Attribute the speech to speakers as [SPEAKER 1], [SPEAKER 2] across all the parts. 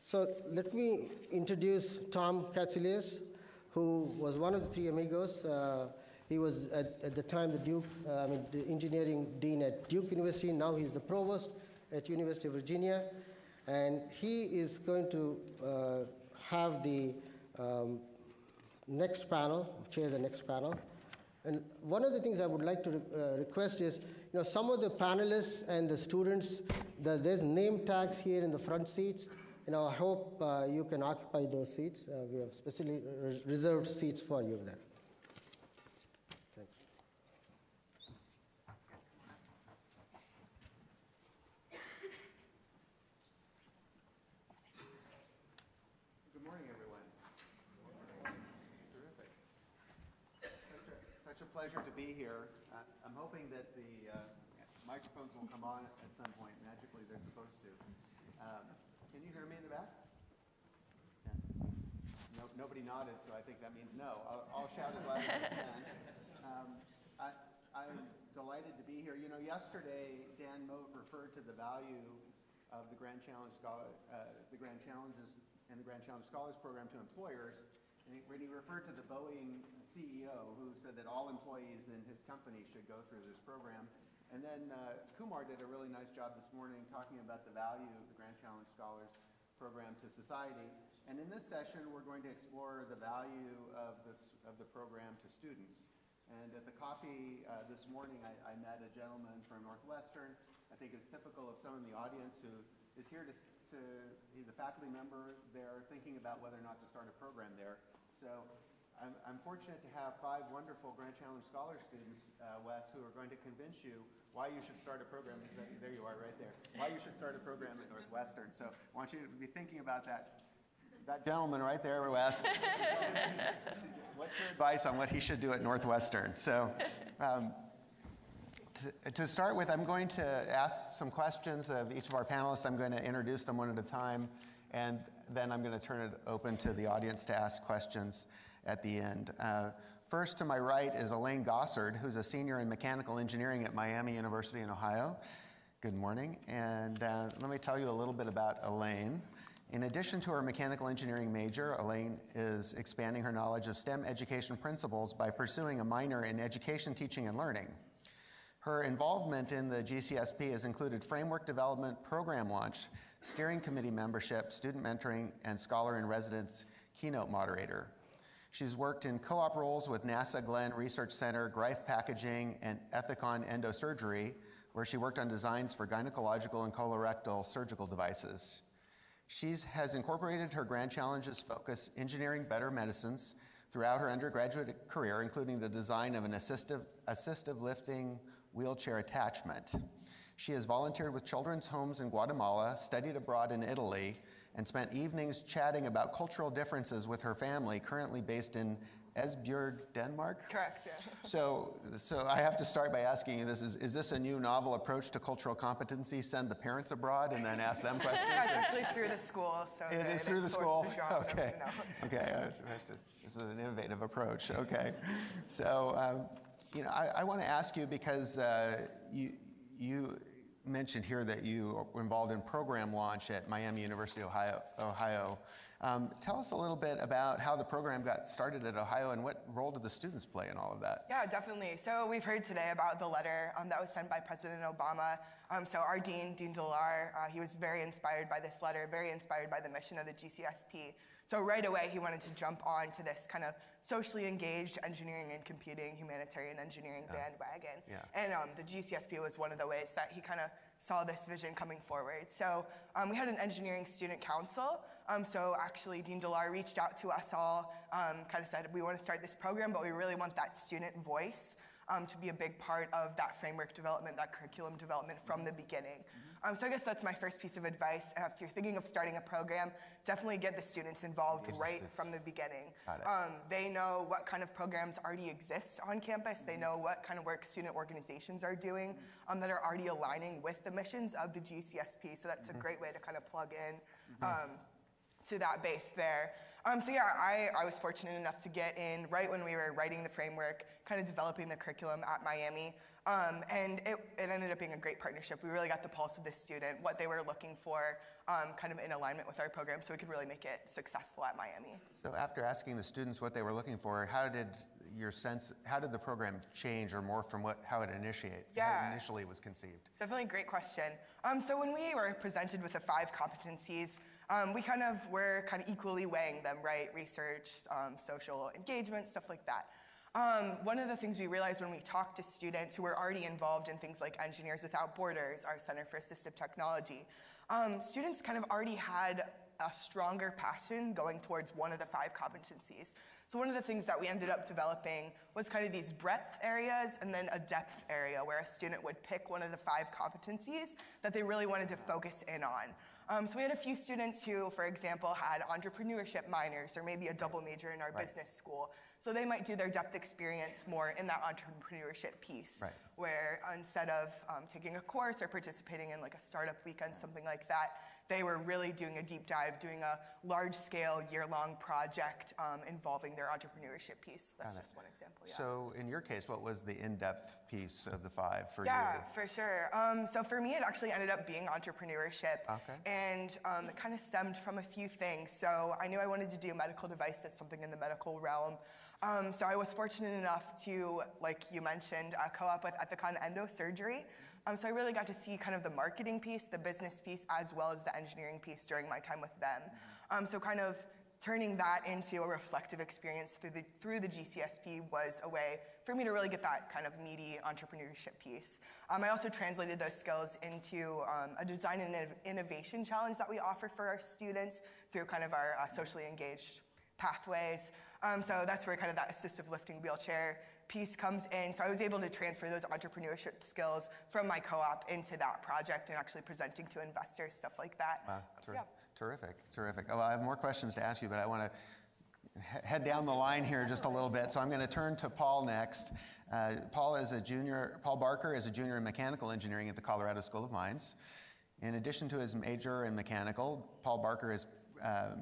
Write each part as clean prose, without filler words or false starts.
[SPEAKER 1] So let me introduce Tom Katsoulias, who was one of the three amigos. He was at the time the engineering dean at Duke University. Now he's the provost at University of Virginia, and he is going to have the next panel, chair the next panel. And one of the things I would like to request is, some of the panelists and the students, there's name tags here in the front seats. I hope you can occupy those seats. We have specially reserved seats for you there. Thanks.
[SPEAKER 2] Good morning, everyone. Terrific. Such a pleasure to be here. I'm hoping that the microphones will come on at some point. Magically, they're supposed to. Can you hear me in the back? Yeah. No, nobody nodded, so I think that means no. I'll shout as loud as I can. I'm delighted to be here. Yesterday, Dan Moat referred to the value of the Grand Challenge the Grand Challenges and the Grand Challenge Scholars Program to employers. And when he referred to the Boeing CEO, who said that all employees in his company should go through this program. And then Kumar did a really nice job this morning talking about the value of the Grand Challenge Scholars Program to society. And in this session, we're going to explore the value of the program to students. And at the coffee this morning, I met a gentleman from Northwestern. I think it's typical of someone in the audience who is here he's a faculty member there thinking about whether or not to start a program there. So I'm fortunate to have 5 wonderful Grand Challenge Scholar students, Wes, who are going to convince you why you should start a program. There you are right there. Why you should start a program at Northwestern. So I want you to be thinking about that gentleman right there, Wes. What's your advice on what he should do at Northwestern? So to start with, I'm going to ask some questions of each of our panelists. I'm going to introduce them one at a time, and then I'm going to turn it open to the audience to ask questions at the end. First to my right is Elaine Gossard, who's a senior in mechanical engineering at Miami University in Ohio. Good morning. And let me tell you a little bit about Elaine. In addition to her mechanical engineering major, Elaine is expanding her knowledge of STEM education principles by pursuing a minor in education, teaching, and learning. Her involvement in the GCSP has included framework development, program launch, steering committee membership, student mentoring, and scholar-in-residence keynote moderator. She's worked in co-op roles with NASA Glenn Research Center, Greif Packaging, and Ethicon Endosurgery, where she worked on designs for gynecological and colorectal surgical devices. She has incorporated her Grand Challenges focus engineering better medicines throughout her undergraduate career, including the design of an assistive lifting wheelchair attachment. She has volunteered with children's homes in Guatemala, studied abroad in Italy, and spent evenings chatting about cultural differences with her family, currently based in Esbjerg, Denmark?
[SPEAKER 3] Correct, yeah.
[SPEAKER 2] So I have to start by asking you this, is this a new novel approach to cultural competency, send the parents abroad and then ask them questions?
[SPEAKER 3] Yeah, it's actually through the school. So
[SPEAKER 2] it is through the school?
[SPEAKER 3] The genre,
[SPEAKER 2] okay. Okay, this is an innovative approach, okay. So, I want to ask you because you mentioned here that you were involved in program launch at Miami University, Ohio. Tell us a little bit about how the program got started at Ohio and what role did the students play in all of that?
[SPEAKER 3] Yeah, definitely. So we've heard today about the letter that was sent by President Obama. So our Dean Dillard, he was very inspired by this letter, very inspired by the mission of the GCSP. So right away, he wanted to jump on to this kind of socially engaged engineering and computing, humanitarian engineering bandwagon.
[SPEAKER 2] Yeah.
[SPEAKER 3] And the GCSP was one of the ways that he kind of saw this vision coming forward. So we had an engineering student council. So actually, Dean Dillard reached out to us all, kind of said, we want to start this program, but we really want that student voice to be a big part of that framework development, that curriculum development from the beginning. So I guess that's my first piece of advice. If you're thinking of starting a program, definitely get the students involved right from the beginning. They know what kind of programs already exist on campus. They know what kind of work student organizations are doing that are already aligning with the missions of the GCSP. So that's a great way to kind of plug in to that base there. So yeah, I was fortunate enough to get in right when we were writing the framework, kind of developing the curriculum at Miami. And it ended up being a great partnership. We really got the pulse of the student, what they were looking for, kind of in alignment with our program, so we could really make it successful at Miami.
[SPEAKER 2] So after asking the students what they were looking for, how did the program change or morph from how it initially was conceived?
[SPEAKER 3] Definitely a great question. So when we were presented with the 5 competencies, we were equally weighing them, right? Research, social engagement, stuff like that. One of the things we realized when we talked to students who were already involved in things like Engineers Without Borders, our Center for Assistive Technology, students kind of already had a stronger passion going towards one of the 5 competencies. So one of the things that we ended up developing was kind of these breadth areas and then a depth area where a student would pick one of the 5 competencies that they really wanted to focus in on. So we had a few students who, for example, had entrepreneurship minors or maybe a double major in our business school. So they might do their depth experience more in that entrepreneurship piece, where instead of taking a course or participating in like a startup weekend, something like that, they were really doing a deep dive, doing a large-scale, year-long project involving their entrepreneurship piece. That's just one example, yeah.
[SPEAKER 2] So in your case, what was the in-depth piece of the 5 for you?
[SPEAKER 3] Yeah, for sure. So for me, it actually ended up being entrepreneurship. And it kind of stemmed from a few things. So I knew I wanted to do medical devices, something in the medical realm. So I was fortunate enough to, like you mentioned, co-op with Ethicon Endosurgery. So I really got to see kind of the marketing piece, the business piece, as well as the engineering piece during my time with them. So kind of turning that into a reflective experience through the GCSP was a way for me to really get that kind of meaty entrepreneurship piece. I also translated those skills into a design and innovation challenge that we offer for our students through kind of our socially engaged pathways. So that's where kind of that assistive lifting wheelchair piece comes in. So I was able to transfer those entrepreneurship skills from my co-op into that project and actually presenting to investors, stuff like that.
[SPEAKER 2] Wow, terrific, terrific. Oh, I have more questions to ask you, but I want to head down the line here just a little bit. So I'm going to turn to Paul next. Paul Barker is a junior in mechanical engineering at the Colorado School of Mines. In addition to his major in mechanical, Paul Barker is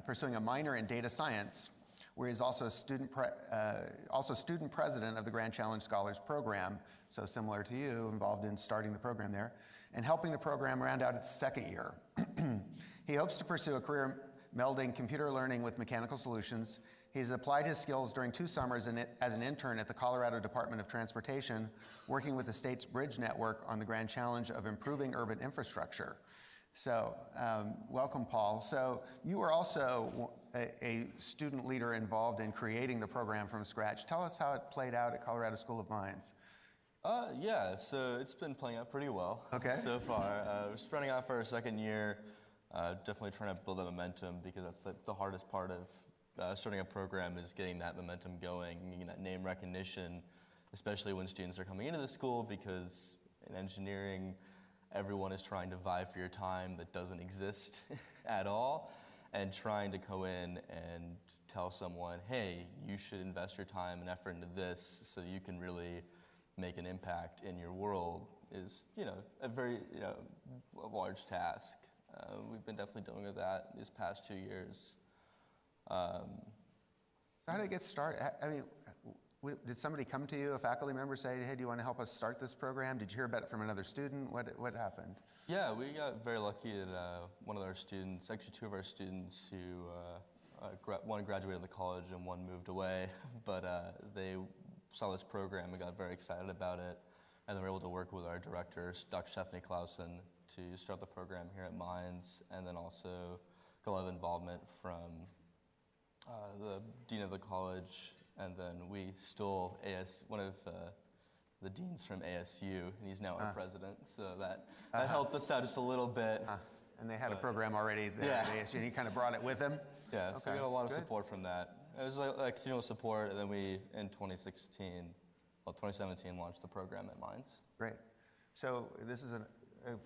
[SPEAKER 2] pursuing a minor in data science, where he's also student president of the Grand Challenge Scholars Program, so similar to you, involved in starting the program there, and helping the program round out its 2nd year. He hopes to pursue a career melding computer learning with mechanical solutions. He's applied his skills during 2 summers as an intern at the Colorado Department of Transportation, working with the state's bridge network on the Grand Challenge of improving urban infrastructure. So, welcome, Paul. So, you were also a student leader involved in creating the program from scratch. Tell us how it played out at Colorado School of Mines.
[SPEAKER 4] Yeah, so it's been playing out pretty well so far. We're running out for our 2nd year, definitely trying to build that momentum, because that's the hardest part of starting a program is getting that momentum going, getting that name recognition, especially when students are coming into the school, because in engineering, everyone is trying to vie for your time that doesn't exist at all, and trying to go in and tell someone, hey, you should invest your time and effort into this so you can really make an impact in your world is, a very, a large task. We've been definitely dealing with that these past 2 years.
[SPEAKER 2] So how did it get started? I mean, did somebody come to you, a faculty member, say, hey, do you want to help us start this program? Did you hear about it from another student? What happened?
[SPEAKER 4] Yeah, we got very lucky that one of our students, actually 2 of our students who, one graduated the college and one moved away, but they saw this program and got very excited about it, and then we were able to work with our director, Dr. Stephanie Clausen, to start the program here at Mines, and then also got a lot of involvement from the dean of the college. And then we stole one of the deans from ASU, and he's now our president. So that helped us out just a little bit.
[SPEAKER 2] And they had a program already there at ASU, and he kind of brought it with him?
[SPEAKER 4] Yeah, so we got a lot of support from that. It was like continual support, and then we, in 2017, launched the program at Mines.
[SPEAKER 2] Great. So this is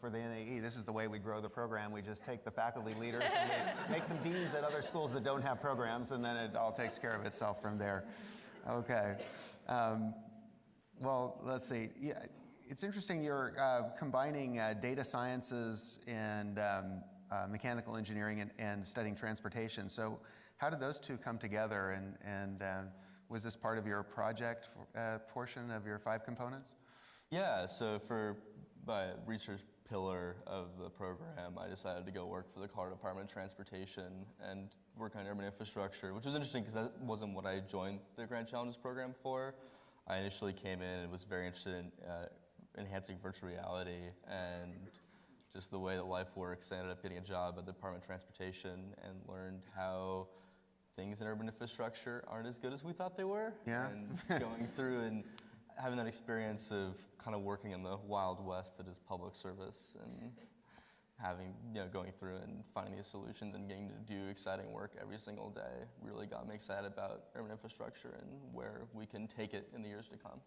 [SPEAKER 2] for the NAE, this is the way we grow the program. We just take the faculty leaders and make them deans at other schools that don't have programs, and then it all takes care of itself from there. Okay. Well, let's see. Yeah, it's interesting you're combining data sciences and mechanical engineering and studying transportation. So how did those 2 come together, and was this part of your project portion of your 5 components?
[SPEAKER 4] Yeah, so for my research pillar of the program, I decided to go work for the Colorado Department of Transportation and work on urban infrastructure, which was interesting because that wasn't what I joined the Grand Challenges program for. I initially came in and was very interested in enhancing virtual reality and just the way that life works. I ended up getting a job at the Department of Transportation and learned how things in urban infrastructure aren't as good as we thought they were.
[SPEAKER 2] Yeah.
[SPEAKER 4] And going through and having that experience of kind of working in the Wild West that is public service and having, going through and finding these solutions and getting to do exciting work every single day really got me excited about urban infrastructure and where we can take it in the years to come.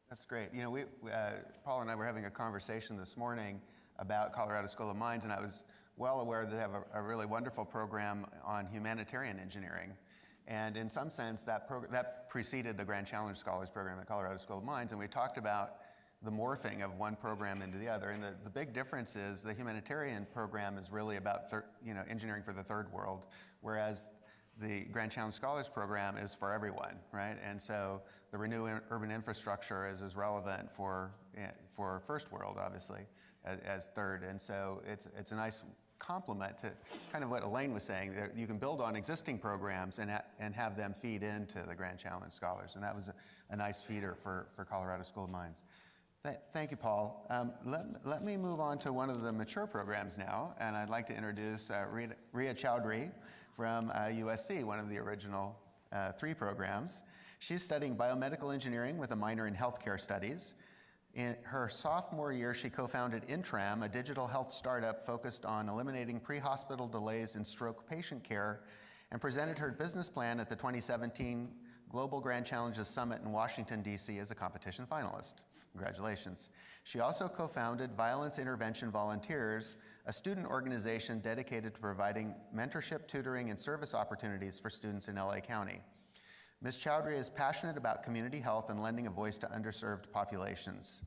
[SPEAKER 2] That's great. Paul and I were having a conversation this morning about Colorado School of Mines, and I was well aware that they have a really wonderful program on humanitarian engineering. And in some sense, that preceded the Grand Challenge Scholars Program at Colorado School of Mines, and we talked about the morphing of one program into the other. And the big difference is the humanitarian program is really about engineering for the third world, whereas the Grand Challenge Scholars Program is for everyone, right? And so the Renew Urban Infrastructure is as relevant for first world, obviously, as third. And so it's a nice complement to kind of what Elaine was saying, that you can build on existing programs and have them feed into the Grand Challenge Scholars. And that was a nice feeder for Colorado School of Mines. Thank you, Paul. Let me move on to one of the mature programs now, and I'd like to introduce Ria Chowdhury from USC, one of the original 3 programs. She's studying biomedical engineering with a minor in healthcare studies. In her sophomore year, she co-founded Intram, a digital health startup focused on eliminating pre-hospital delays in stroke patient care, and presented her business plan at the 2017 Global Grand Challenges Summit in Washington, D.C. as a competition finalist. Congratulations. She also co-founded Violence Intervention Volunteers, a student organization dedicated to providing mentorship, tutoring, and service opportunities for students in LA County. Ms. Chowdhury is passionate about community health and lending a voice to underserved populations.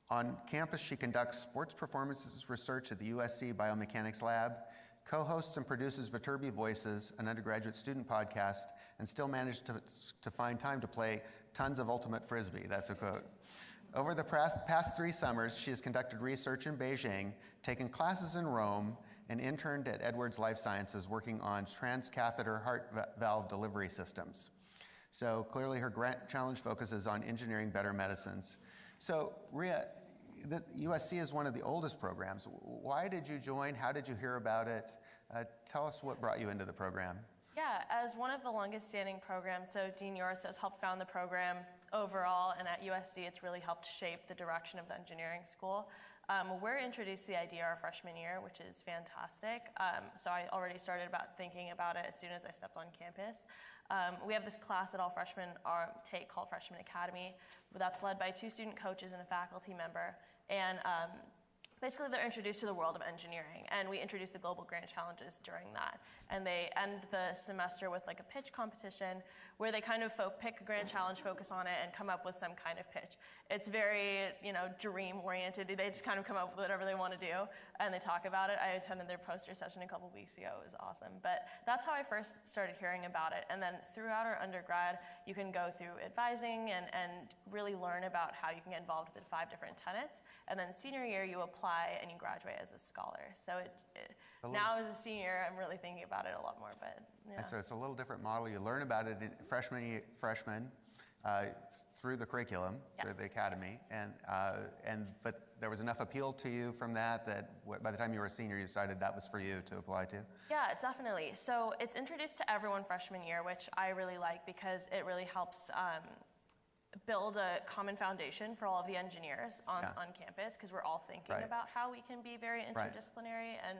[SPEAKER 2] On campus, she conducts sports performances research at the USC Biomechanics Lab, co-hosts and produces Viterbi Voices, an undergraduate student podcast, and still managed to find time to play tons of ultimate frisbee. That's a quote. Over the past 3 summers, she has conducted research in Beijing, taken classes in Rome, and interned at Edwards Life Sciences working on transcatheter heart valve delivery systems. So clearly her grant challenge focuses on engineering better medicines. So Ria, the USC is one of the oldest programs. Why did you join? How did you hear about it? Tell us what brought you into the program.
[SPEAKER 5] Yeah, as one of the longest standing programs, so Dean Yoris has helped found the program overall, and at USC it's really helped shape the direction of the engineering school. We're introduced to the idea our freshman year, which is fantastic. So I already started thinking about it as soon as I stepped on campus. We have this class that all freshmen take called Freshman Academy, but that's led by 2 student coaches and a faculty member. And basically they're introduced to the world of engineering, and we introduce the global grand challenges during that. And they end the semester with like a pitch competition where they kind of pick a grand challenge, focus on it, and come up with some kind of pitch. It's very, dream oriented. They just kind of come up with whatever they want to do, and they talk about it. I attended their poster session a couple weeks ago. It was awesome. But that's how I first started hearing about it. And then throughout our undergrad, you can go through advising and really learn about how you can get involved with the 5 different tenets. And then senior year, you apply and you graduate as a scholar. So now as a senior, I'm really thinking about it a lot more. But yeah.
[SPEAKER 2] So it's a little different model. You learn about it in freshman through the curriculum, through the academy, but there was enough appeal to you from that by the time you were a senior, you decided that was for you to apply to?
[SPEAKER 5] Yeah, definitely. So it's introduced to everyone freshman year, which I really like because it really helps build a common foundation for all of the engineers on campus, because we're all thinking about how we can be very interdisciplinary and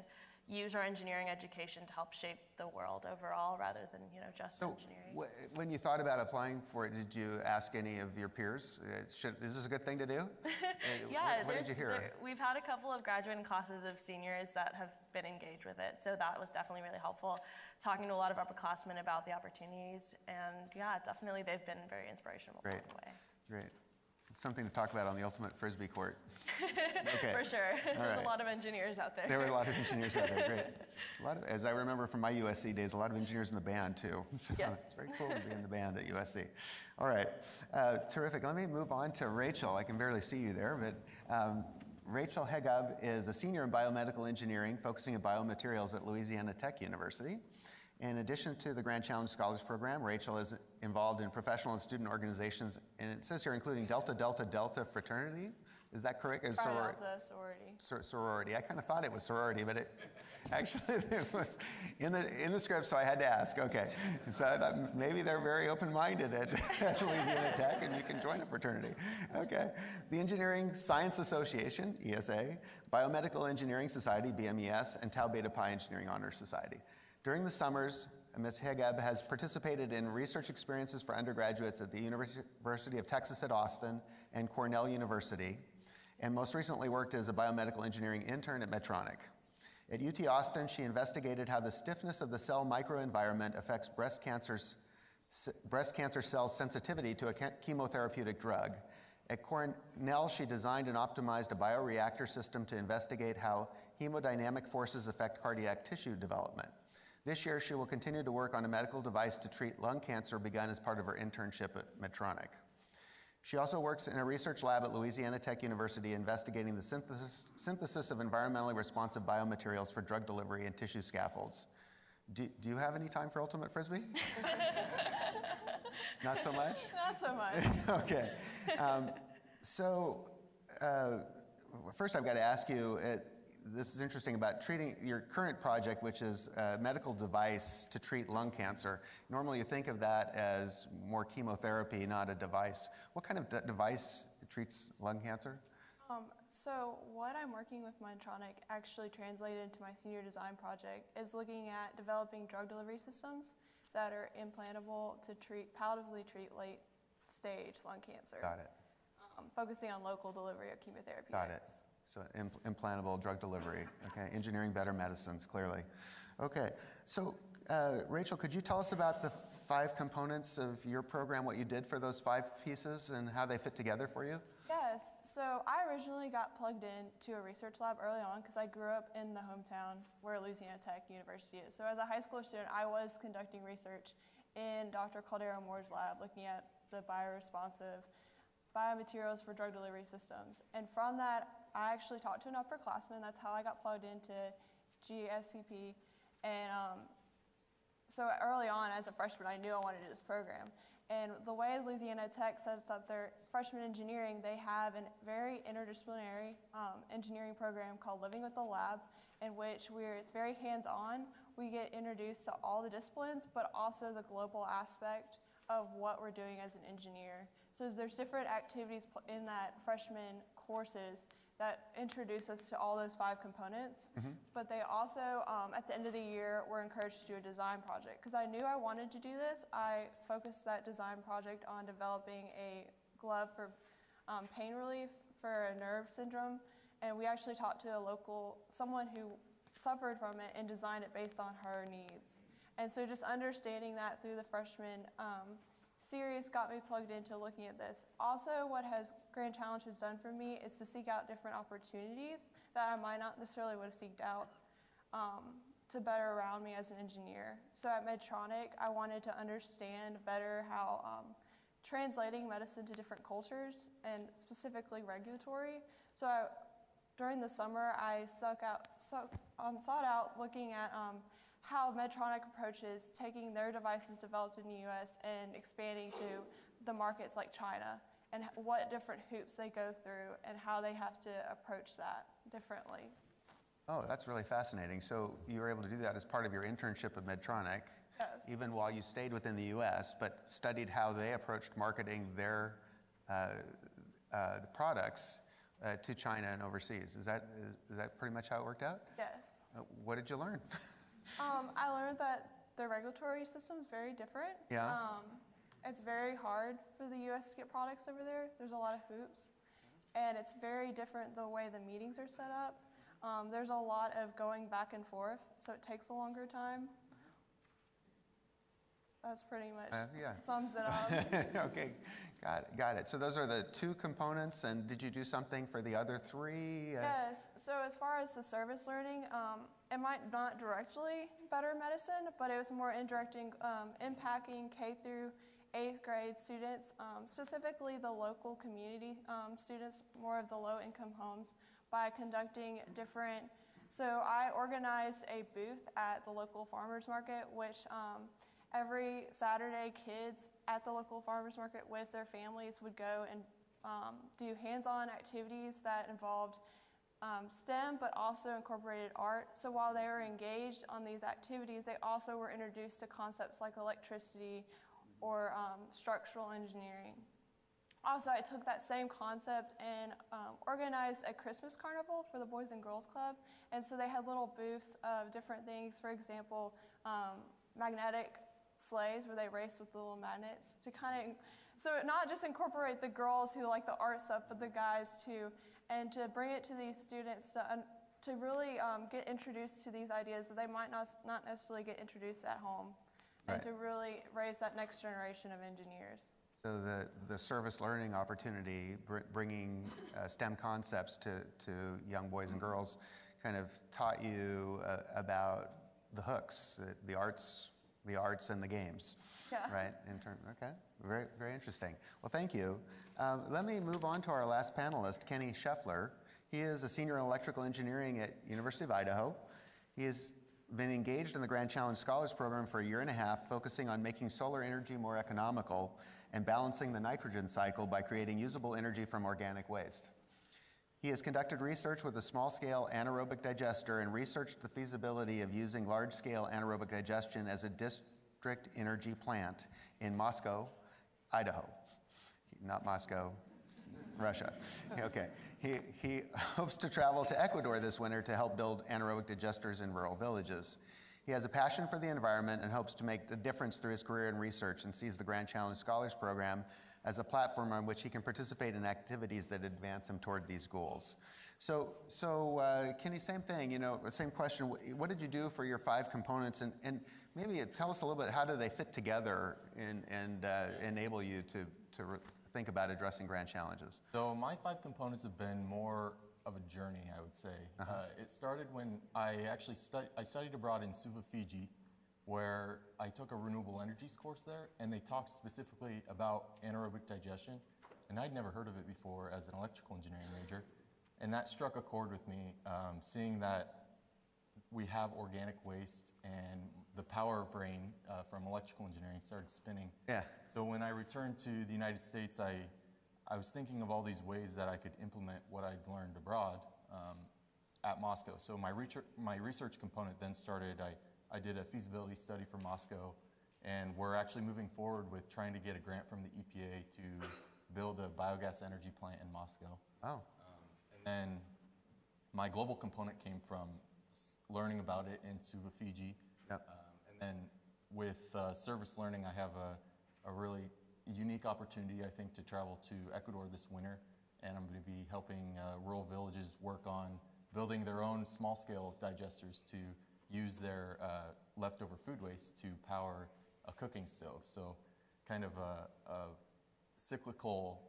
[SPEAKER 5] use our engineering education to help shape the world overall rather than just engineering.
[SPEAKER 2] When you thought about applying for it, did you ask any of your peers, is this a good thing to do?
[SPEAKER 5] Yeah,
[SPEAKER 2] what did you hear?
[SPEAKER 5] We've had a couple of graduating classes of seniors that have been engaged with it, so that was definitely really helpful. Talking to a lot of upperclassmen about the opportunities, and yeah, definitely they've been very inspirational along the way.
[SPEAKER 2] Great. something to talk about on the ultimate Frisbee court. Okay.
[SPEAKER 5] For sure. There's
[SPEAKER 2] right.
[SPEAKER 5] a lot of engineers out there.
[SPEAKER 2] There were a lot of engineers out there, great. As I remember from my USC days, a lot of engineers in the band too. So
[SPEAKER 5] Yeah.
[SPEAKER 2] It's very cool to be in the band at USC. All right, terrific. Let me move on to Rachel. I can barely see you there, but Rachel Hegab is a senior in biomedical engineering, focusing on biomaterials at Louisiana Tech University. In addition to the Grand Challenge Scholars Program, Rachel is involved in professional and student organizations, and it says here including Delta Delta Delta fraternity. Is that correct? Or
[SPEAKER 5] Phi Delta sorority.
[SPEAKER 2] Sorority. I kind of thought it was sorority, but it actually it was in the script, so I had to ask. Okay, so I thought maybe they're very open-minded at Louisiana Tech, and you can join a fraternity. Okay, the Engineering Science Association (ESA), Biomedical Engineering Society (BMES), and Tau Beta Pi Engineering Honor Society. During the summers, Ms. Hegab has participated in research experiences for undergraduates at the University of Texas at Austin and Cornell University, and most recently worked as a biomedical engineering intern at Medtronic. At UT Austin, she investigated how the stiffness of the cell microenvironment affects breast cancer cell sensitivity to a chemotherapeutic drug. At Cornell, she designed and optimized a bioreactor system to investigate how hemodynamic forces affect cardiac tissue development. This year, she will continue to work on a medical device to treat lung cancer begun as part of her internship at Medtronic. She also works in a research lab at Louisiana Tech University investigating the synthesis of environmentally responsive biomaterials for drug delivery and tissue scaffolds. Do you have any time for Ultimate Frisbee? Not so much?
[SPEAKER 5] Not so much.
[SPEAKER 2] Okay. First I've got to ask you, this is interesting about treating your current project, which is a medical device to treat lung cancer. Normally you think of that as more chemotherapy, not a device. What kind of device treats lung cancer?
[SPEAKER 6] So what I'm working with Medtronic actually translated into my senior design project is looking at developing drug delivery systems that are implantable to palliatively treat late stage lung cancer.
[SPEAKER 2] Got it.
[SPEAKER 6] Focusing on local delivery of chemotherapy.
[SPEAKER 2] Got it. So implantable drug delivery, okay, engineering better medicines, clearly. Okay, so Rachel, could you tell us about the 5 components of your program, what you did for those 5 pieces and how they fit together for you?
[SPEAKER 6] Yes, so I originally got plugged into a research lab early on because I grew up in the hometown where Louisiana Tech University is. So as a high school student, I was conducting research in Dr. Caldero Moore's lab looking at the bioresponsive biomaterials for drug delivery systems. And from that, I actually talked to an upperclassman. That's how I got plugged into GCSP. And so early on, as a freshman, I knew I wanted to do this program. And the way Louisiana Tech sets up their freshman engineering, they have a very interdisciplinary engineering program called Living with the Lab, in which it's very hands-on. We get introduced to all the disciplines, but also the global aspect of what we're doing as an engineer. So there's different activities in that freshman courses that introduce us to all those 5 components. Mm-hmm. But they also, at the end of the year, were encouraged to do a design project. Because I knew I wanted to do this, I focused that design project on developing a glove for pain relief for a nerve syndrome. And we actually talked to someone who suffered from it and designed it based on her needs. And so just understanding that through the freshman series got me plugged into looking at this. Also, what Grand Challenge has done for me is to seek out different opportunities that I might not necessarily would have seeked out to better around me as an engineer. So at Medtronic, I wanted to understand better how translating medicine to different cultures and specifically regulatory. So during the summer, I sought out looking at how Medtronic approaches taking their devices developed in the US and expanding to the markets like China, and what different hoops they go through and how they have to approach that differently.
[SPEAKER 2] Oh, that's really fascinating. So you were able to do that as part of your internship at Medtronic,
[SPEAKER 6] yes,
[SPEAKER 2] even while you stayed within the US, but studied how they approached marketing their the products to China and overseas. Is that pretty much how it worked out?
[SPEAKER 6] Yes.
[SPEAKER 2] What did you learn?
[SPEAKER 6] I learned that the regulatory system is very different.
[SPEAKER 2] Yeah.
[SPEAKER 6] It's very hard for the U.S. to get products over there. There's a lot of hoops. And it's very different the way the meetings are set up. There's a lot of going back and forth, so it takes a longer time. That's pretty much
[SPEAKER 2] yeah.
[SPEAKER 6] sums it up.
[SPEAKER 2] Okay, got it. So those are the 2 components, and did you do something for the other 3?
[SPEAKER 6] Yes, so as far as the service learning, it might not directly better medicine, but it was more impacting K through 8th grade students, specifically the local community students, more of the low-income homes, by conducting different. So I organized a booth at the local farmers market, which every Saturday kids at the local farmers market with their families would go and do hands-on activities that involved STEM, but also incorporated art. So while they were engaged on these activities, they also were introduced to concepts like electricity or structural engineering. Also, I took that same concept and organized a Christmas carnival for the Boys and Girls Club. And so they had little booths of different things. For example, magnetic sleighs where they raced with the little magnets to kind of, so not just incorporate the girls who like the art stuff, but the guys too, and to bring it to these students to really get introduced to these ideas that they might not necessarily get introduced at home, and to really raise that next generation of engineers.
[SPEAKER 2] So the service learning opportunity, bringing STEM concepts to young boys and girls, kind of taught you about the hooks, the arts and the games, right? Okay, very, very interesting. Well, thank you. Let me move on to our last panelist, Kenny Scheffler. He is a senior in electrical engineering at University of Idaho. He has been engaged in the Grand Challenge Scholars Program for 1.5 years, focusing on making solar energy more economical and balancing the nitrogen cycle by creating usable energy from organic waste. He has conducted research with a small-scale anaerobic digester and researched the feasibility of using large-scale anaerobic digestion as a district energy plant in Moscow, Idaho. Not Moscow, Russia. Okay. He hopes to travel to Ecuador this winter to help build anaerobic digesters in rural villages. He has a passion for the environment and hopes to make a difference through his career in research, and sees the Grand Challenge Scholars Program as a platform on which he can participate in activities that advance him toward these goals. So Kenny, same thing, same question. What did you do for your 5 components? And maybe tell us a little bit, how do they fit together and enable you to think about addressing grand challenges?
[SPEAKER 7] So my 5 components have been more of a journey, I would say. It started when I actually studied abroad in Suva, Fiji, where I took a renewable energies course there, and they talked specifically about anaerobic digestion, and I'd never heard of it before as an electrical engineering major, and that struck a chord with me, seeing that we have organic waste, and the power brain from electrical engineering started spinning.
[SPEAKER 2] Yeah.
[SPEAKER 7] So when I returned to the United States, I was thinking of all these ways that I could implement what I'd learned abroad at Moscow. So my research component then started. I did a feasibility study for Moscow, and we're actually moving forward with trying to get a grant from the EPA to build a biogas energy plant in Moscow.
[SPEAKER 2] Oh.
[SPEAKER 7] And then my global component came from learning about it in Suva, Fiji.
[SPEAKER 2] Yep.
[SPEAKER 7] And then with service learning, I have a really unique opportunity, I think, to travel to Ecuador this winter, and I'm going to be helping rural villages work on building their own small-scale digesters to use their leftover food waste to power a cooking stove. So kind of a cyclical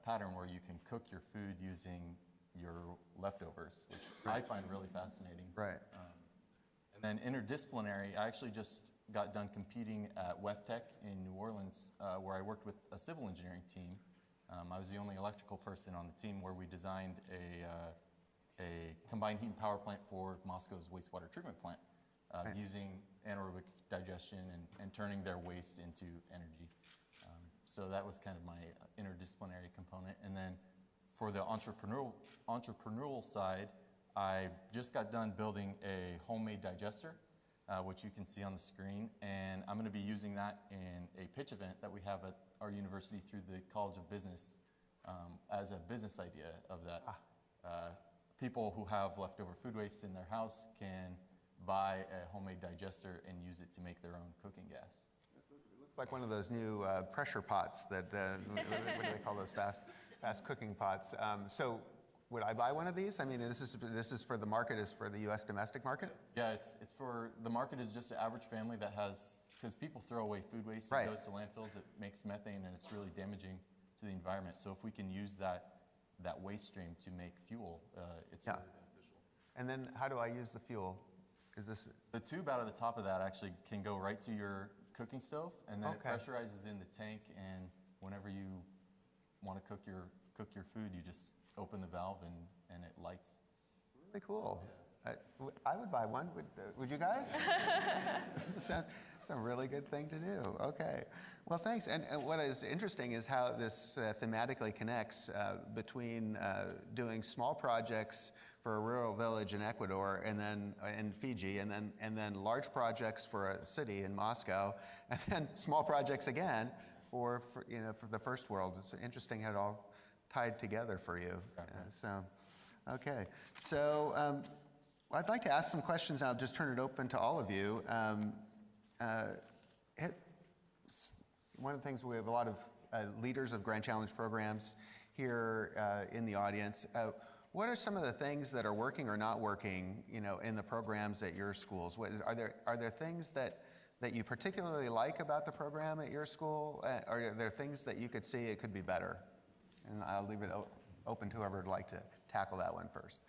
[SPEAKER 7] pattern where you can cook your food using your leftovers, which I find really fascinating.
[SPEAKER 2] Right.
[SPEAKER 7] And then interdisciplinary, I actually just got done competing at WEFTEC in New Orleans, where I worked with a civil engineering team. I was the only electrical person on the team, where we designed a combined heat and power plant for Moscow's wastewater treatment plant, using anaerobic digestion and turning their waste into energy. So that was kind of my interdisciplinary component. And then for the entrepreneurial side, I just got done building a homemade digester, which you can see on the screen, and I'm going to be using that in a pitch event that we have at our university through the College of Business as a business idea of that. People who have leftover food waste in their house can buy a homemade digester and use it to make their own cooking gas.
[SPEAKER 2] It looks like one of those new pressure pots that, what do they call those, fast cooking pots. So would I buy one of these? I mean, this is for the market, is for the U.S. domestic market?
[SPEAKER 7] Yeah, it's for, the market is just the average family that has, because people throw away food waste,
[SPEAKER 2] Right.
[SPEAKER 7] it goes to landfills, it makes methane, and it's really damaging to the environment. So if we can use that waste stream to make fuel, it's
[SPEAKER 2] Yeah.
[SPEAKER 7] really beneficial.
[SPEAKER 2] And then how do I use the fuel? Is this,
[SPEAKER 7] The tube out of the top of that actually can go right to your cooking stove, and then
[SPEAKER 2] Okay.
[SPEAKER 7] it pressurizes in the tank, and whenever you want to cook your food, you just open the valve and it lights.
[SPEAKER 2] really cool. I would buy one. Would you guys? It's a really good thing to do. Okay. Well, thanks. And what is interesting is how this thematically connects between doing small projects for a rural village in Ecuador and then in Fiji, and then large projects for a city in Moscow, and then small projects again for the first world. It's interesting how it all tied together for you. Okay. So I'd like to ask some questions. I'll just turn it open to all of you. One of the things, we have a lot of leaders of Grand Challenge programs here in the audience. What are some of the things that are working or not working, in the programs at your schools? Are there things that you particularly like about the program at your school? Are there things that you could see it could be better? And I'll leave it open to whoever would like to tackle that one first.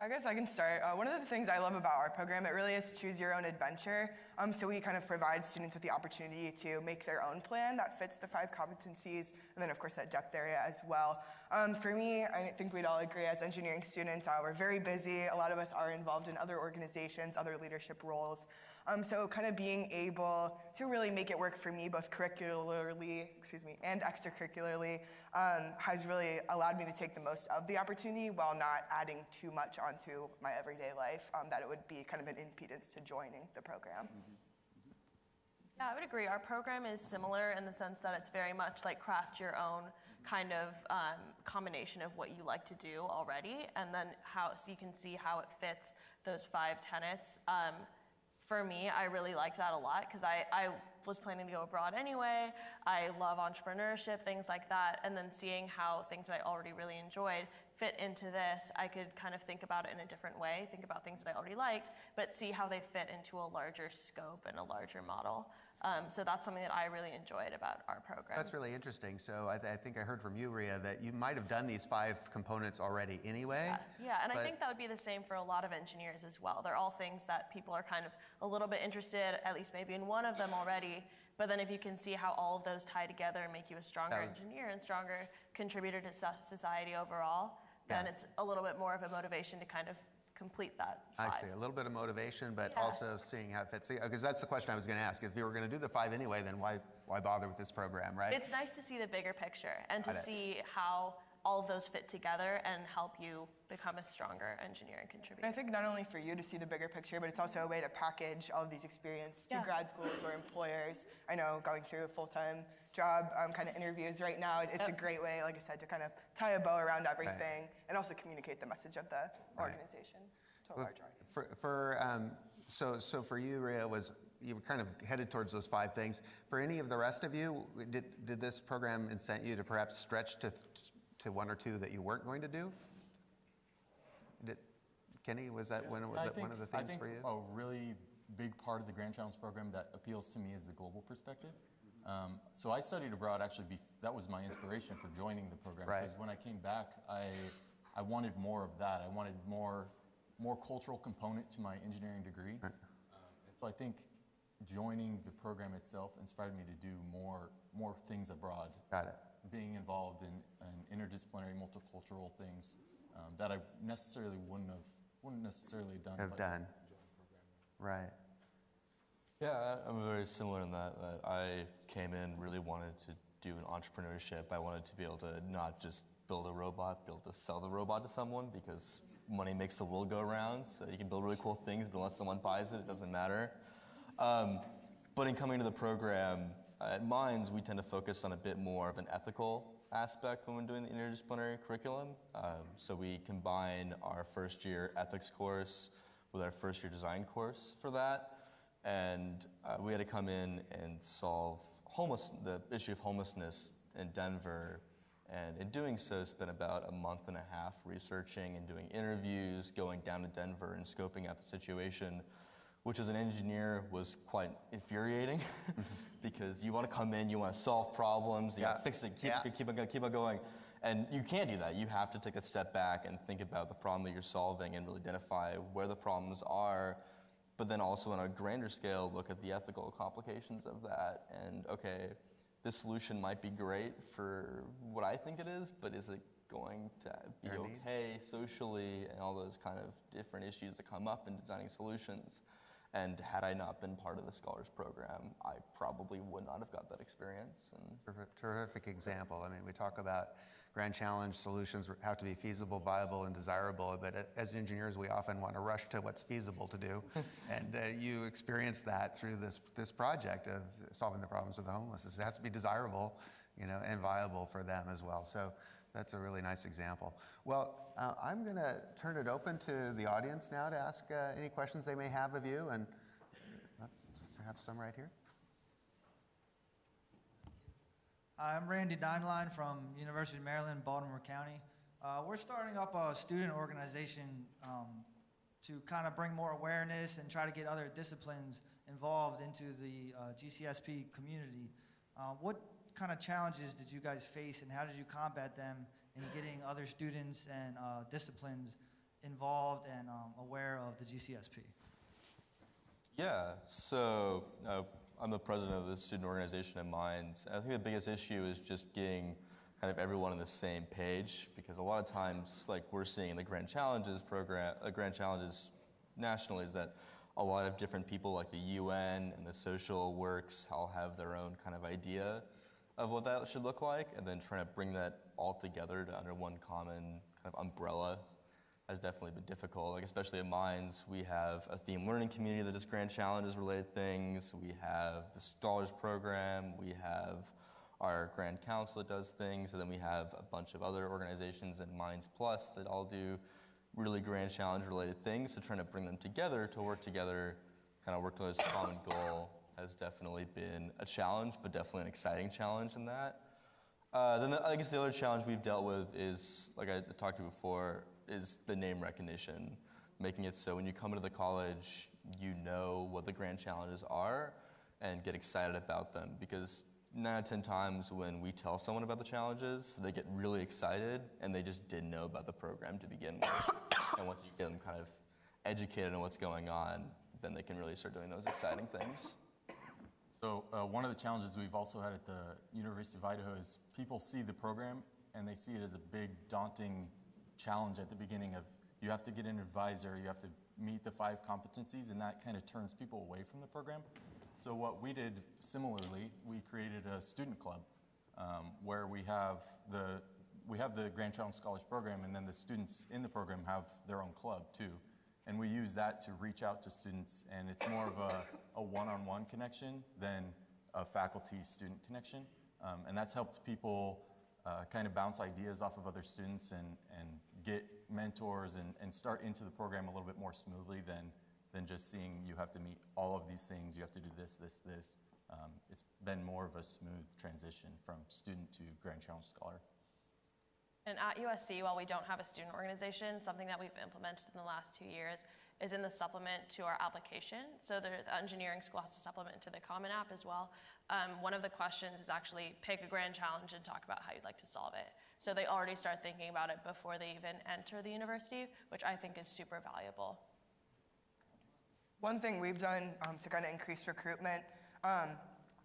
[SPEAKER 3] I guess I can start. One of the things I love about our program, it really is choose your own adventure. So we kind of provide students with the opportunity to make their own plan that fits the 5 competencies, and then of course that depth area as well. For me, I think we'd all agree as engineering students, we're very busy. A lot of us are involved in other organizations, other leadership roles. So kind of being able to really make it work for me, both curricularly, and extracurricularly, has really allowed me to take the most of the opportunity while not adding too much onto my everyday life, that it would be kind of an impedance to joining the program.
[SPEAKER 5] Yeah, I would agree. Our program is similar in the sense that it's very much like craft your own kind of combination of what you like to do already, and then so you can see how it fits those 5 tenets. For me, I really liked that a lot because I was planning to go abroad anyway. I love entrepreneurship, things like that, and then seeing how things that I already really enjoyed fit into this, I could kind of think about it in a different way, think about things that I already liked, but see how they fit into a larger scope and a larger model. So that's something that I really enjoyed about our program.
[SPEAKER 2] That's really interesting. So I think I heard from you, Ria, that you might have done these 5 components already anyway.
[SPEAKER 5] Yeah, and I think that would be the same for a lot of engineers as well. They're all things that people are kind of a little bit interested, at least maybe in one of them already, but then if you can see how all of those tie together and make you a stronger engineer and stronger contributor to society overall, then it's a little bit more of a motivation to kind of complete that 5.
[SPEAKER 2] I see, a little bit of motivation, but also seeing how it fits. Because that's the question I was going to ask. If you were going to do the 5 anyway, then why bother with this program, right?
[SPEAKER 5] It's nice to see the bigger picture and to see how all of those fit together and help you become a stronger engineer and contributor.
[SPEAKER 3] And I think not only for you to see the bigger picture, but it's also a way to package all of these experiences to grad schools or employers. I know going through a full-time job kind of interviews right now, it's a great way, like I said, to kind of tie a bow around everything and also communicate the message of the organization to a larger audience.
[SPEAKER 2] So for you, Ria, you were kind of headed towards those 5 things. For any of the rest of you, did this program incent you to perhaps stretch to 1 or 2 that you weren't going to do? Kenny, was that one of the things for you?
[SPEAKER 7] A really big part of the Grand Challenge program that appeals to me is the global perspective. So I studied abroad, actually, that was my inspiration for joining the program. Because when I came back, I wanted more of that. I wanted more cultural component to my engineering degree. And so I think joining the program itself inspired me to do more things abroad.
[SPEAKER 2] Got it.
[SPEAKER 7] Being involved in interdisciplinary, multicultural things that I necessarily wouldn't necessarily done.
[SPEAKER 2] Have done. Right.
[SPEAKER 4] Yeah, I'm very similar in that I came in, really wanted to do an entrepreneurship. I wanted to be able to not just build a robot, be able to sell the robot to someone, because money makes the world go around. So you can build really cool things, but unless someone buys it, it doesn't matter. But in coming to the program, at Mines, we tend to focus on a bit more of an ethical aspect when we're doing the interdisciplinary curriculum. So we combine our first year ethics course with our first year design course for that. And we had to come in and solve the issue of homelessness in Denver And in doing so, spent about a month and a half researching and doing interviews, going down to Denver and scoping out the situation, which as an engineer was quite infuriating because you want to come in, you want to solve problems, you want to fix it, keep on going. And you can't do that. You have to take a step back and think about the problem that you're solving and really identify where the problems are, but then also on a grander scale, look at the ethical complications of that. And okay, this solution might be great for what I think it is, but is it going to be okay socially and all those kind of different issues that come up in designing solutions? And had I not been part of the Scholars Program, I probably would not have got that experience. And
[SPEAKER 2] Terrific example. I mean, we talk about grand challenge solutions have to be feasible, viable, and desirable, but as engineers, we often want to rush to what's feasible to do. And you experience that through this project of solving the problems of the homeless. It has to be desirable, and viable for them as well. So that's a really nice example. Well, I'm going to turn it open to the audience now to ask any questions they may have of you, and let's have some right here.
[SPEAKER 8] I'm Randy Deinlein from University of Maryland, Baltimore County. We're starting up a student organization to kind of bring more awareness and try to get other disciplines involved into the GCSP community. What kind of challenges did you guys face, and how did you combat them in getting other students and disciplines involved and aware of the GCSP?
[SPEAKER 4] Yeah, so I'm the president of the student organization at Minds. I think the biggest issue is just getting kind of everyone on the same page, because a lot of times, like we're seeing in the Grand Challenges program, Grand Challenges nationally, is that a lot of different people like the UN and the social works all have their own kind of idea of what that should look like, and then trying to bring that all together to under one common kind of umbrella has definitely been difficult. Like especially at Minds, we have a theme learning community that does Grand Challenges related things. We have the Scholars Program. We have our Grand Council that does things, and then we have a bunch of other organizations in Minds Plus that all do really Grand Challenge related things. So trying to bring them together to work together, kind of work towards a common goal has definitely been a challenge, but definitely an exciting challenge in that. Then I guess the other challenge we've dealt with is, like I talked to before, is the name recognition, making it so when you come into the college, you know what the Grand Challenges are and get excited about them, because 9 out of 10 times when we tell someone about the challenges, they get really excited and they just didn't know about the program to begin with. And once you get them kind of educated on what's going on, then they can really start doing those exciting things.
[SPEAKER 7] So one of the challenges we've also had at the University of Idaho is people see the program and they see it as a big, daunting challenge at the beginning of you have to get an advisor, you have to meet the 5 competencies, and that kind of turns people away from the program. So what we did similarly, we created a student club where we have the Grand Challenge Scholars Program, and then the students in the program have their own club too. And we use that to reach out to students, and it's more of a one-on-one connection than a faculty-student connection. And that's helped people kind of bounce ideas off of other students and get mentors and start into the program a little bit more smoothly than just seeing you have to meet all of these things, you have to do this, this, this. It's been more of a smooth transition from student to Grand Challenge Scholar.
[SPEAKER 5] And at USC, while we don't have a student organization, something that we've implemented in the last 2 years is in the supplement to our application. So the engineering school has to supplement to the Common App as well. One of the questions is actually pick a grand challenge and talk about how you'd like to solve it. So they already start thinking about it before they even enter the university, which I think is super valuable.
[SPEAKER 3] One thing we've done to kind of increase recruitment,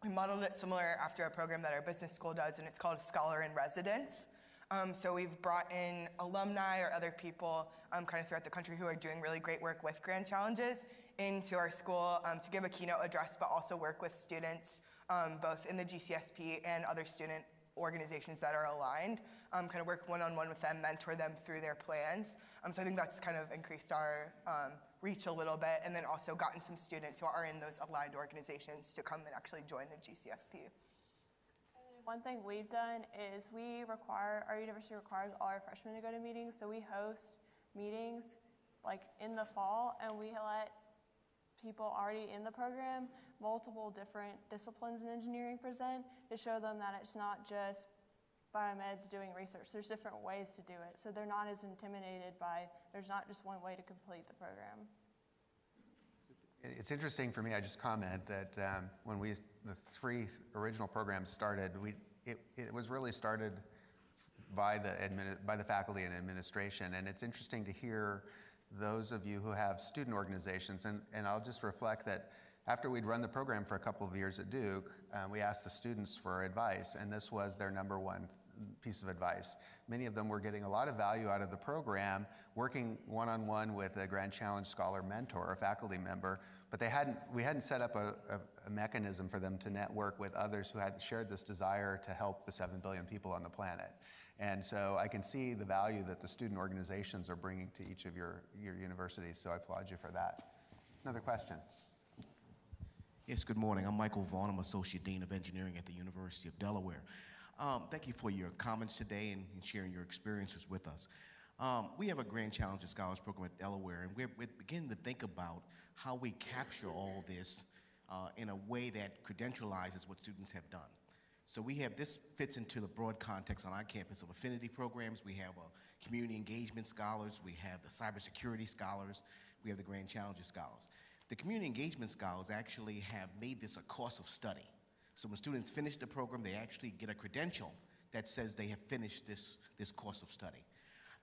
[SPEAKER 3] we modeled it similar after a program that our business school does, and it's called Scholar in Residence. So we've brought in alumni or other people kind of throughout the country who are doing really great work with Grand Challenges into our school to give a keynote address, but also work with students both in the GCSP and other student organizations that are aligned, kind of work one-on-one with them, mentor them through their plans. So I think that's kind of increased our reach a little bit, and then also gotten some students who are in those aligned organizations to come and actually join the GCSP.
[SPEAKER 6] One thing we've done is our university requires all our freshmen to go to meetings, so we host meetings like in the fall, and we let people already in the program, multiple different disciplines in engineering present to show them that it's not just biomeds doing research. There's different ways to do it, so they're not as intimidated by, there's not just one way to complete the program.
[SPEAKER 2] It's interesting for me, I just comment that when the 3 original programs started, it was really started by the faculty and administration, and it's interesting to hear those of you who have student organizations, and I'll just reflect that after we'd run the program for a couple of years at Duke, we asked the students for advice, and this was their number one piece of advice. Many of them were getting a lot of value out of the program, working one-on-one with a Grand Challenge Scholar mentor, a faculty member, but we hadn't set up a mechanism for them to network with others who had shared this desire to help the 7 billion people on the planet. And so I can see the value that the student organizations are bringing to each of your universities, so I applaud you for that. Another question.
[SPEAKER 9] Yes, good morning. I'm Michael Vaughn. I'm Associate Dean of Engineering at the University of Delaware. Thank you for your comments today and sharing your experiences with us. We have a Grand Challenges Scholars Program at Delaware, and we're beginning to think about how we capture all this in a way that credentializes what students have done. So this fits into the broad context on our campus of affinity programs. We have community engagement scholars, we have the cybersecurity scholars, we have the Grand Challenges scholars. The community engagement scholars actually have made this a course of study. So when students finish the program, they actually get a credential that says they have finished this course of study.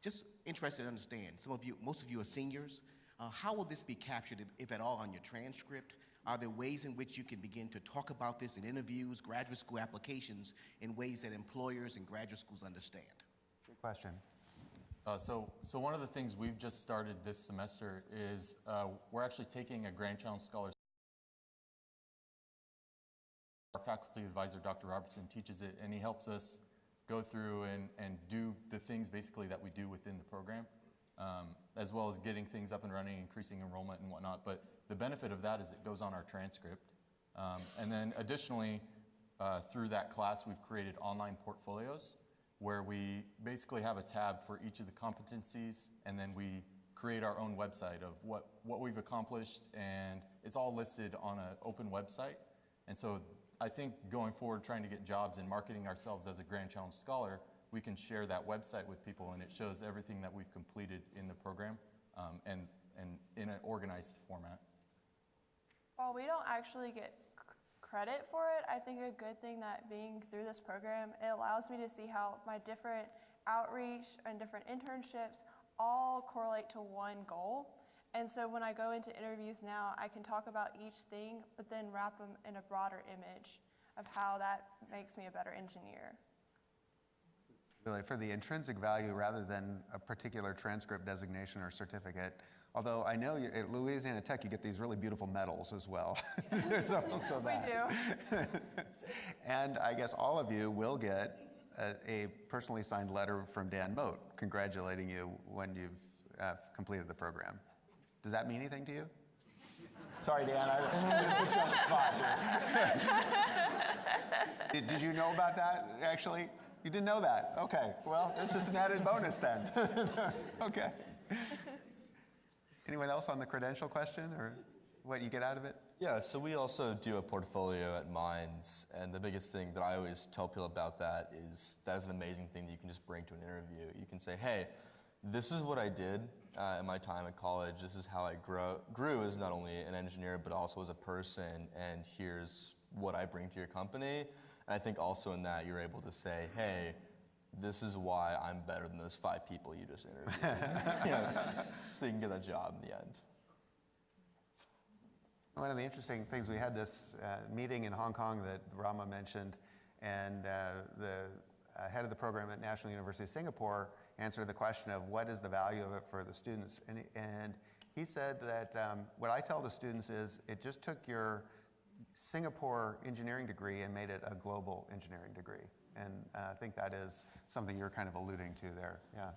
[SPEAKER 9] Just interested to understand, most of you are seniors. How will this be captured, if at all, on your transcript? Are there ways in which you can begin to talk about this in interviews, graduate school applications, in ways that employers and graduate schools understand?
[SPEAKER 2] Good question.
[SPEAKER 7] So one of the things we've just started this semester is we're actually taking a Grand Challenge Scholars. Our faculty advisor, Dr. Robertson, teaches it, and he helps us go through and do the things basically that we do within the program, as well as getting things up and running, increasing enrollment and whatnot. But the benefit of that is it goes on our transcript. And then additionally, through that class, we've created online portfolios where we basically have a tab for each of the competencies, and then we create our own website of what we've accomplished, and it's all listed on an open website. And so I think going forward, trying to get jobs and marketing ourselves as a Grand Challenge Scholar, we can share that website with people, and it shows everything that we've completed in the program and in an organized format.
[SPEAKER 6] While we don't actually get credit for it, I think a good thing that being through this program, it allows me to see how my different outreach and different internships all correlate to one goal. And so when I go into interviews now, I can talk about each thing, but then wrap them in a broader image of how that makes me a better engineer.
[SPEAKER 2] Really, for the intrinsic value rather than a particular transcript designation or certificate. Although I know at Louisiana Tech you get these really beautiful medals as well. There's also that.
[SPEAKER 6] We do.
[SPEAKER 2] And I guess all of you will get a personally signed letter from Dan Moat congratulating you when you've completed the program. Does that mean anything to you? Sorry, Dan, I put you on the spot here. Did you know about that, actually? You didn't know that? Okay, well, it's just an added bonus then. Okay. Anyone else on the credential question or what you get out of it?
[SPEAKER 4] Yeah, so we also do a portfolio at Minds, and the biggest thing that I always tell people about that is an amazing thing that you can just bring to an interview. You can say, hey, this is what I did in my time at college. This is how I grew as not only an engineer, but also as a person, and here's what I bring to your company. And I think also in that you're able to say, hey, this is why I'm better than those 5 people you just interviewed. So you can get that job in the end.
[SPEAKER 2] One of the interesting things, we had this meeting in Hong Kong that Rama mentioned, and the head of the program at National University of Singapore answered the question of what is the value of it for the students. And he said that what I tell the students is it just took your Singapore engineering degree and made it a global engineering degree. And I think that is something you're kind of alluding to there. Yeah.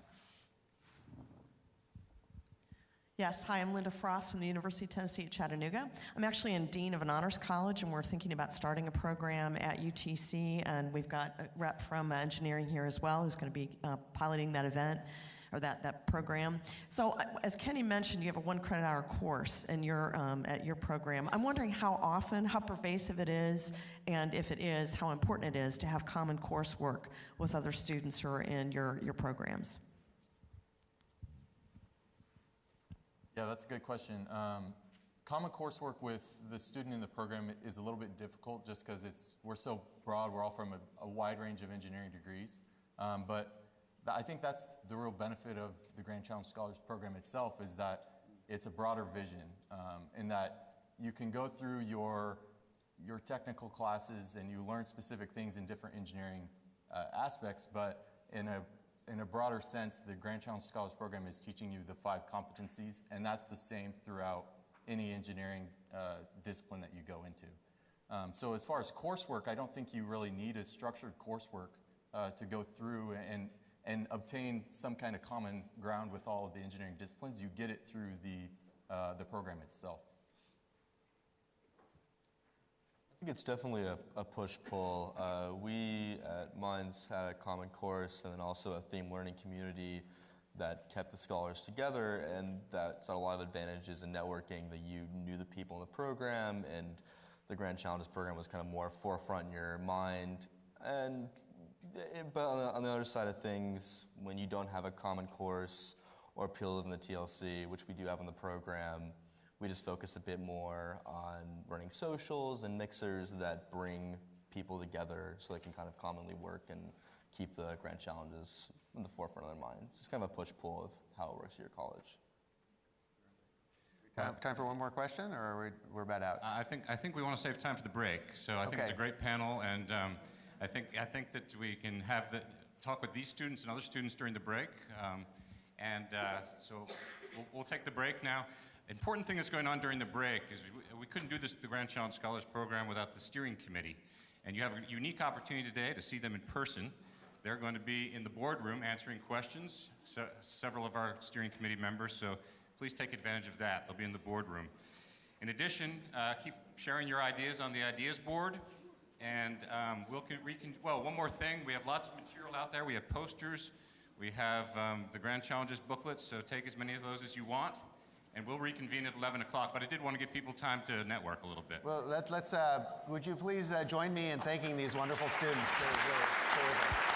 [SPEAKER 10] Yes, hi, I'm Linda Frost from the University of Tennessee at Chattanooga. I'm actually in Dean of an Honors College, and we're thinking about starting a program at UTC, and we've got a rep from engineering here as well who's going to be piloting that event, or that program. So as Kenny mentioned, you have a 1 credit hour course in at your program. I'm wondering how often, how pervasive it is, and if it is, how important it is to have common coursework with other students who are in your programs.
[SPEAKER 7] Yeah, that's a good question. Common coursework with the student in the program is a little bit difficult just because we're so broad. We're all from a wide range of engineering degrees. But I think that's the real benefit of the Grand Challenge Scholars Program itself, is that it's a broader vision in that you can go through your technical classes and you learn specific things in different engineering aspects, but in a broader sense, the Grand Challenge Scholars Program is teaching you the 5 competencies, and that's the same throughout any engineering discipline that you go into. So as far as coursework, I don't think you really need a structured coursework to go through and obtain some kind of common ground with all of the engineering disciplines. You get it through the program itself.
[SPEAKER 4] I think it's definitely a push-pull. We at Mines had a common course and then also a theme learning community that kept the scholars together, and that's a lot of advantages in networking, that you knew the people in the program, and the Grand Challenges program was kind of more forefront in your mind. But on the other side of things, when you don't have a common course or people live in the TLC, which we do have in the program, we just focus a bit more on running socials and mixers that bring people together so they can kind of commonly work and keep the Grand Challenges in the forefront of their mind. It's just kind of a push-pull of how it works at your college.
[SPEAKER 2] Time for one more question, or we're about out?
[SPEAKER 11] I think we want to save time for the break. So I think it's a great panel, and I think that we can have talk with these students and other students during the break. So we'll take the break now. Important thing that's going on during the break is we couldn't do the Grand Challenge Scholars Program without the steering committee. And you have a unique opportunity today to see them in person. They're going to be in the boardroom answering questions, several of our steering committee members, so please take advantage of that. They'll be in the boardroom. In addition, keep sharing your ideas on the ideas board. And one more thing, we have lots of material out there. We have posters, we have the Grand Challenges booklets, so take as many of those as you want. And we'll reconvene at 11 o'clock, but I did want to give people time to network a little bit.
[SPEAKER 2] Well, would you please join me in thanking these wonderful students? They're really terrific.